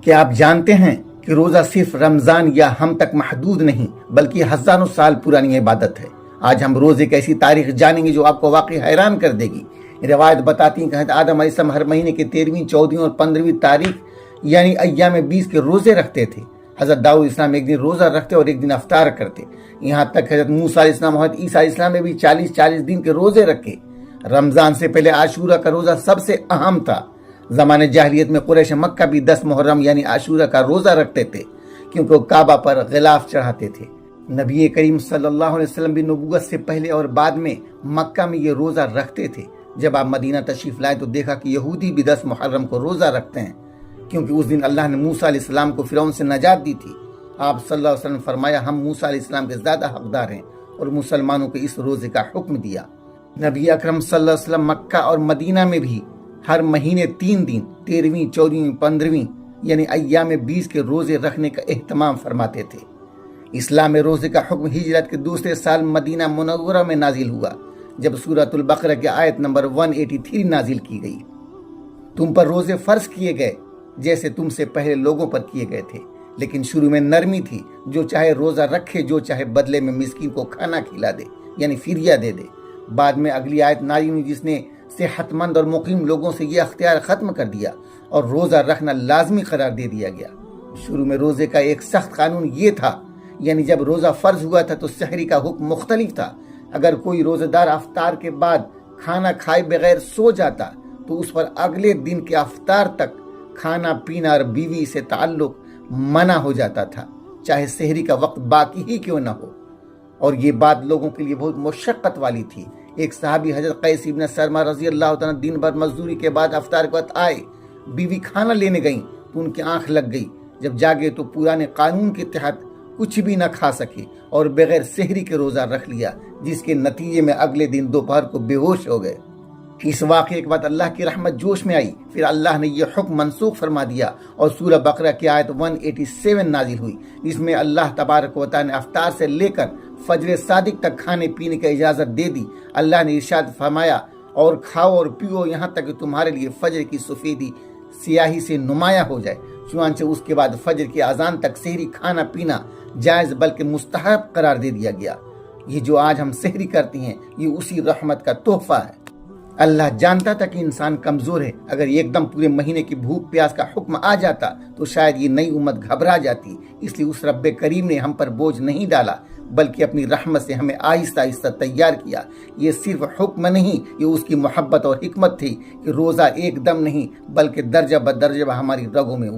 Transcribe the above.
کیا آپ جانتے ہیں کہ روزہ صرف رمضان یا ہم تک محدود نہیں بلکہ ہزاروں سال پرانی عبادت ہے؟ آج ہم روزے کی ایسی تاریخ جانیں گے جو آپ کو واقعی حیران کر دے گی۔ روایت بتاتی ہیں کہ حضرت آدم علیہ السلام ہر مہینے کے 13ویں، 14ویں اور 15ویں تاریخ یعنی ایام 20 کے روزے رکھتے تھے۔ حضرت داؤد علیہ السلام ایک دن روزہ رکھتے اور ایک دن افطار کرتے۔ یہاں تک حضرت موسیٰ علیہ السلام، حضرت عیسیٰ علیہ السلام نے بھی 40 دن کے روزے رکھے۔ رمضان سے پہلے عاشورہ کا روزہ سب سے اہم تھا۔ زمانے جاہلیت میں قریش مکہ بھی 10 محرم یعنی عاشورہ کا روزہ رکھتے تھے کیونکہ وہ کعبہ پر غلاف چڑھاتے تھے۔ نبی کریم صلی اللہ علیہ وسلم بھی نبوت سے پہلے اور بعد میں مکہ میں یہ روزہ رکھتے تھے۔ جب آپ مدینہ تشریف لائے تو دیکھا کہ یہودی بھی 10 محرم کو روزہ رکھتے ہیں کیونکہ اس دن اللہ نے موسیٰ علیہ السلام کو فرعون سے نجات دی تھی۔ آپ صلی اللہ علیہ وسلم فرمایا، ہم موسیٰ علیہ السلام کے زیادہ حقدار ہیں، اور مسلمانوں کو اس روزے کا حکم دیا۔ نبی اکرم صلی اللہ علیہ وسلم مکہ اور مدینہ میں بھی ہر مہینے 3 دن 13ویں، 14ویں، 15ویں یعنی ایام 20 کے روزے رکھنے کا اہتمام فرماتے تھے۔ اسلام میں روزے کا حکم ہجرت کے دوسرے سال مدینہ منورہ میں نازل ہوا جب سورۃ البقرہ کی آیت نمبر 183 نازل کی گئی۔ تم پر روزے فرض کیے گئے جیسے تم سے پہلے لوگوں پر کیے گئے تھے، لیکن شروع میں نرمی تھی، جو چاہے روزہ رکھے، جو چاہے بدلے میں مسکین کو کھانا کھلا دے یعنی فدیہ دے دے۔ بعد میں اگلی آیت نازل ہوئی جس نے صحت مند اور مقیم لوگوں سے یہ اختیار ختم کر دیا اور روزہ رکھنا لازمی قرار دے دیا گیا۔ شروع میں روزے کا ایک سخت قانون یہ تھا، یعنی جب روزہ فرض ہوا تھا تو سحری کا حکم مختلف تھا۔ اگر کوئی روزہ دار افطار کے بعد کھانا کھائے بغیر سو جاتا تو اس پر اگلے دن کے افطار تک کھانا پینا اور بیوی سے تعلق منع ہو جاتا تھا، چاہے سحری کا وقت باقی ہی کیوں نہ ہو۔ اور یہ بات لوگوں کے لیے بہت مشقت والی تھی۔ ایک صحابی حضرت قیس ابن سرما رضی اللہ تعالیٰ دن بھر مزدوری کے بعد افطار کے وقت آئے، بیوی کھانا لینے گئیں تو ان کی آنکھ لگ گئی۔ جب جاگے تو پرانے قانون کے تحت کچھ بھی نہ کھا سکے اور بغیر سحری کے روزہ رکھ لیا، جس کے نتیجے میں اگلے دن دوپہر کو بے ہوش ہو گئے۔ اس واقعے کے بعد اللہ کی رحمت جوش میں آئی، پھر اللہ نے یہ حکم منسوخ فرما دیا اور سورہ بقرہ کی آیت 187 نازل ہوئی، جس میں اللہ تبارک و تعالی نے افطار سے لے کر فجر صادق تک کھانے پینے کی اجازت دے دی۔ اللہ نے ارشاد فرمایا، اور کھاؤ اور پیو یہاں تک کہ تمہارے لیے فجر کی سفیدی سیاہی سے نمایاں ہو جائے۔ چنانچہ اس کے بعد فجر کی اذان تک سحری کھانا پینا جائز بلکہ مستحب قرار دے دیا گیا۔ یہ جو آج ہم سحری کرتے ہیں یہ اسی رحمت کا تحفہ ہے۔ اللہ جانتا تھا کہ انسان کمزور ہے، اگر ایک دم پورے مہینے کی بھوک پیاس کا حکم آ جاتا تو شاید یہ نئی امت گھبرا جاتی، اس لیے اس رب کریم نے ہم پر بوجھ نہیں ڈالا بلکہ اپنی رحمت سے ہمیں آہستہ آہستہ تیار کیا۔ یہ صرف حکم نہیں، یہ اس کی محبت اور حکمت تھی کہ روزہ ایک دم نہیں بلکہ درجہ بدرجہ ہماری رگوں میں